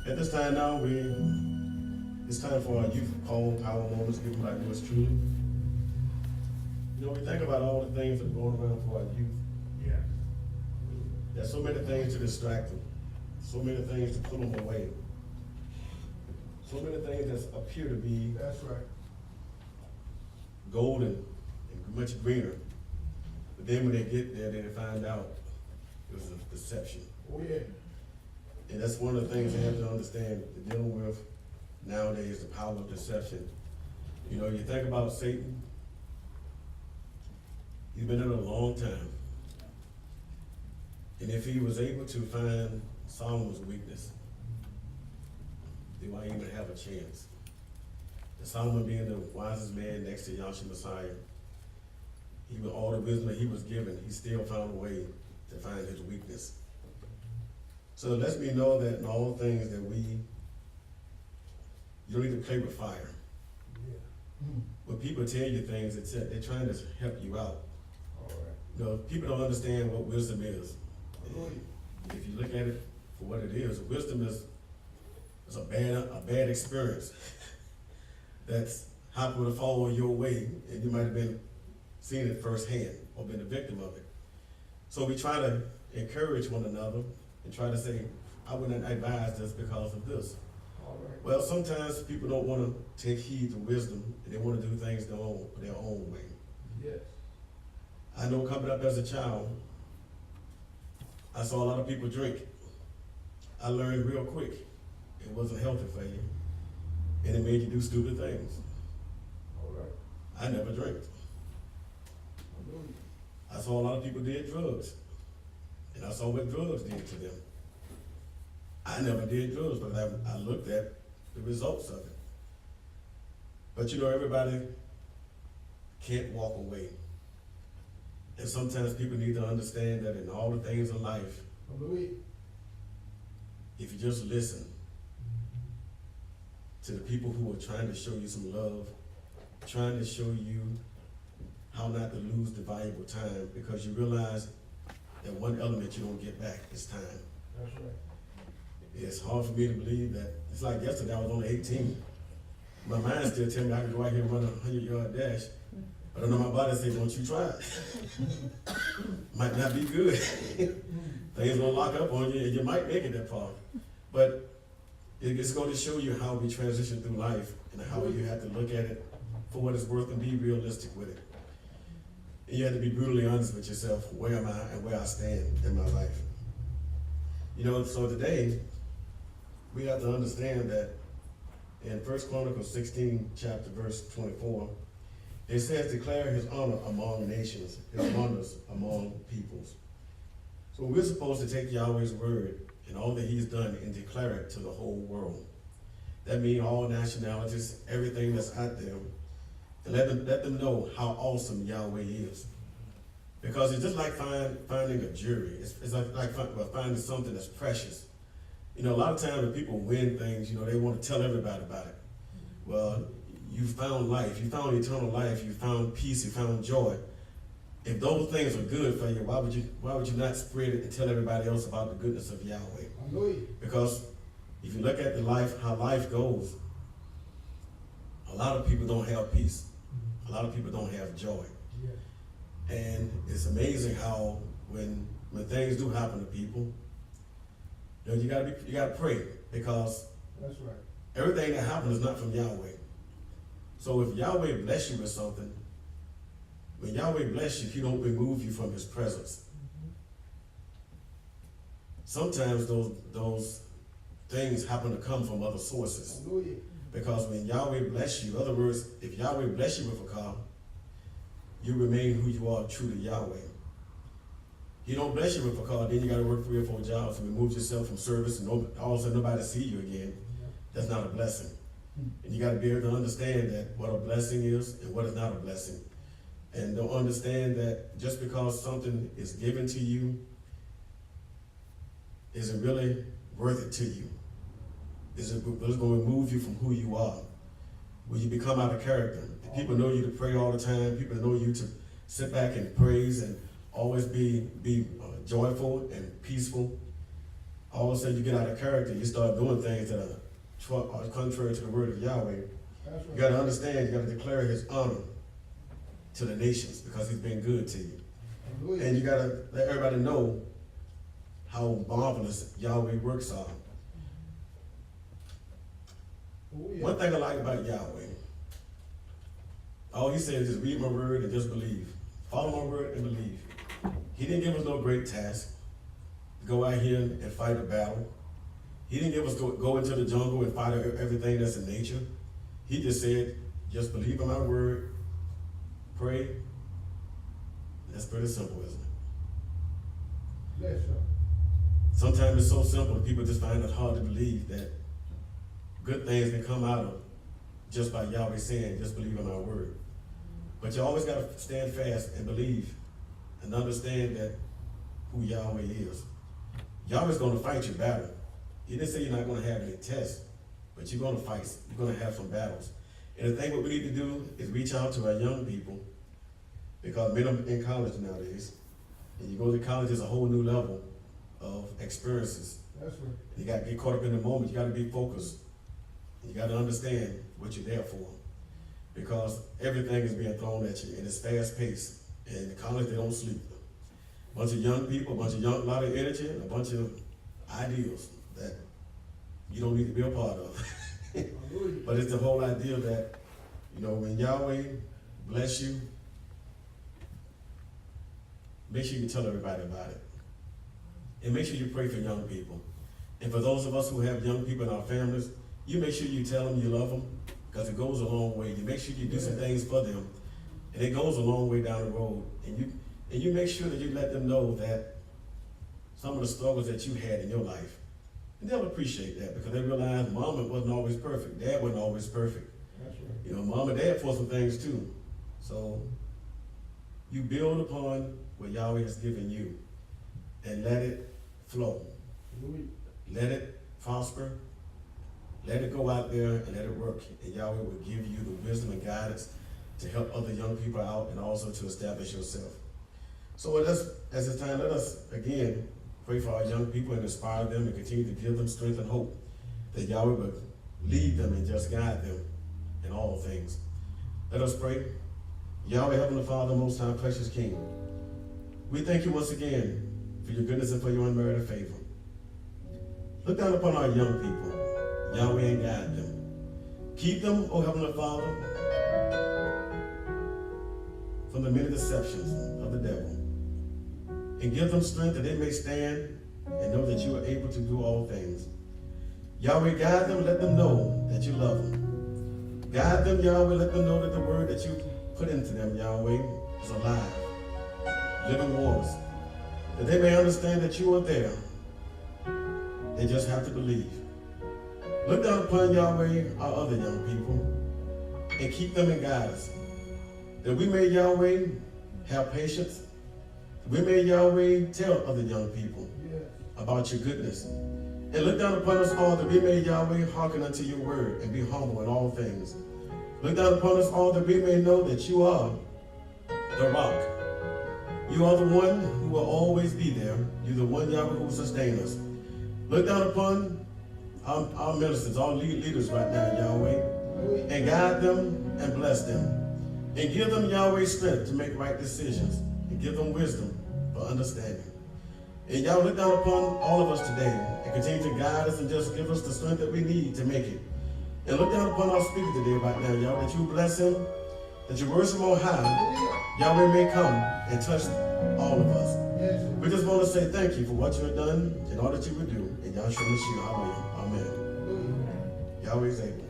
At this time now, it's time for our youth call power moments, given by yours truly. You know, we think about all the things that are going around for our youth. Yeah. There's so many things to distract them, so many things to pull them away, so many things that appear to be That's right. golden and much greener. But then when they get there, they find out it was a deception. Oh, yeah. And that's one of the things they have to understand, dealing with nowadays, the power of deception. You know, you think about Satan, he's been in a long time. And if he was able to find Solomon's weakness, they might even have a chance. And Solomon being the wisest man next to YAHshua Messiah, he with all the wisdom that he was given, he still found a way to find his weakness. So it lets me know that in all things that you don't need to play with fire. Yeah. When people tell you things, they're trying to help you out. All right. You know, people don't understand what wisdom is. Hallelujah. If you look at it for what it is, wisdom is a bad experience that's happened to fall your way, and you might have been seeing it firsthand or been a victim of it. So we try to encourage one another and try to say, I wouldn't advise this because of this. All right. Well, sometimes people don't want to take heed to wisdom, and they want to do things their own way. Yes. I know coming up as a child, I saw a lot of people drink. I learned real quick it wasn't healthy for you, and it made you do stupid things. All right. I never drank. Hallelujah. I saw a lot of people did drugs, and I saw what drugs did to them. I never did drugs, but I looked at the results of it. But you know, everybody can't walk away. And sometimes people need to understand that in all the things of life, Hallelujah. if you just listen to the people who are trying to show you some love, trying to show you how not to lose the valuable time, because you realize that one element you don't get back is time. That's right. It's hard for me to believe that. It's like yesterday I was only 18. My mind still tells me I can go out here and run a 100-yard dash. But I know my body says, don't you try it. Might not be good. Things gonna lock up on you and you might make it that far. But it's going to show you how we transition through life and how you have to look at it for what it's worth and be realistic with it. And you have to be brutally honest with yourself, where am I and where I stand in my life. You know, so today, we have to understand that in 1 Chronicles 16, chapter verse 24, it says, declare his honor among nations, his wonders among peoples. So we're supposed to take Yahweh's word and all that he's done and declare it to the whole world. That means all nationalities, everything that's out there, and let them know how awesome Yahweh is. Because it's just like finding a jewelry. It's like finding something that's precious. You know, a lot of times when people win things, you know, they want to tell everybody about it. Well, you found life, you found eternal life, you found peace, you found joy. If those things are good for you, why would you not spread it and tell everybody else about the goodness of Yahweh? Hallelujah. Because if you look at how life goes, a lot of people don't have peace. A lot of people don't have joy. Yeah. And it's amazing how when things do happen to people, you know, you gotta pray, because That's right. everything that happens is not from Yahweh. So if Yahweh bless you with something, when Yahweh bless you, he don't remove you from his presence. Sometimes those things happen to come from other sources. Hallelujah. Because when Yahweh bless you, in other words, if Yahweh bless you with a car, you remain who you are, true to Yahweh. He don't bless you with a car, then you got to work 3 or 4 jobs and remove yourself from service, and all of a sudden nobody see you again. That's not a blessing. And you got to be able to understand that what a blessing is and what is not a blessing. And don't understand that just because something is given to you, is it really worth it to you? Is it going to remove you from who you are? Will you become out of character? People know you to pray all the time. People know you to sit back and praise and always be joyful and peaceful. all of a sudden you get out of character, you start doing things that are contrary to the word of Yahweh. That's You right. gotta understand, you gotta declare his honor to the nations because he's been good to you. Hallelujah. And you gotta let everybody know how marvelous Yahweh works are. Oh, yeah. One thing I like about Yahweh, all he said is just read my word and just believe. Follow my word and believe. He didn't give us no great task to go out here and fight a battle. He didn't give us go into the jungle and fight everything that's in nature. He just said, just believe in my word, pray. That's pretty simple, isn't it? Yes, sir. Sometimes it's so simple, people just find it hard to believe that good things can come out of just by Yahweh saying, just believe in my word. But you always got to stand fast and believe and understand that who Yahweh is. Yahweh's going to fight your battle. He didn't say you're not going to have any tests, but you're going to fight. You're going to have some battles. And the thing what we need to do is reach out to our young people, because many of them in college nowadays, and you go to college, there's a whole new level of experiences. That's right. You got to get caught up in the moment. You got to be focused. You got to understand what you're there for, because everything is being thrown at you and it's fast paced. And in college, they don't sleep. A bunch of young people, a lot of energy, and a bunch of ideals that you don't need to be a part of. Hallelujah. But it's the whole idea that, when Yahweh bless you, make sure you tell everybody about it. And make sure you pray for young people. And for those of us who have young people in our families, you make sure you tell them you love them, because it goes a long way. You make sure you do some things for them, and it goes a long way down the road. And you make sure that you let them know that some of the struggles that you had in your life, and they'll appreciate that, because they realize mama wasn't always perfect, dad wasn't always perfect. That's right. Mom and dad for some things too. So you build upon what Yahweh has given you and let it flow. Hallelujah. Let it prosper. Let it go out there and let it work. And Yahweh will give you the wisdom and guidance to help other young people out and also to establish yourself. So as it's time, let us again pray for our young people and inspire them and continue to give them strength and hope that Yahweh will lead them and just guide them in all things. Let us pray. Yahweh, Heavenly Father, Most High, Precious King, we thank you once again for your goodness and for your unmerited favor. Look down upon our young people, Yahweh, and guide them. Keep them, O Heavenly Father, from the many deceptions of the devil. And give them strength that they may stand and know that you are able to do all things. Yahweh, guide them, let them know that you love them. Guide them, Yahweh, let them know that the word that you put into them, Yahweh, is alive, living waters. That they may understand that you are there. They just have to believe. Look down upon Yahweh, our other young people, and keep them and guide us. That we may, Yahweh, have patience. We may, Yahweh, tell other young people Yes. about your goodness. And look down upon us all, that we may, Yahweh, hearken unto your word and be humble in all things. Look down upon us all, that we may know that you are the rock. You are the one who will always be there. You're the one, Yahweh, who will sustain us. Look down upon our ministers, our leaders right now, Yahweh, and guide them and bless them. And give them, Yahweh, strength to make right decisions. And give them wisdom for understanding. And Yahweh, look down upon all of us today and continue to guide us and just give us the strength that we need to make it. And look down upon our speaker today right now, Yahweh, that you bless him, that your words from on high, Yahweh, may come and touch all of us. Yes. We just want to say thank you for what you have done and all that you will do. In YAHshua, Amen. Hallelujah. Yahweh is able.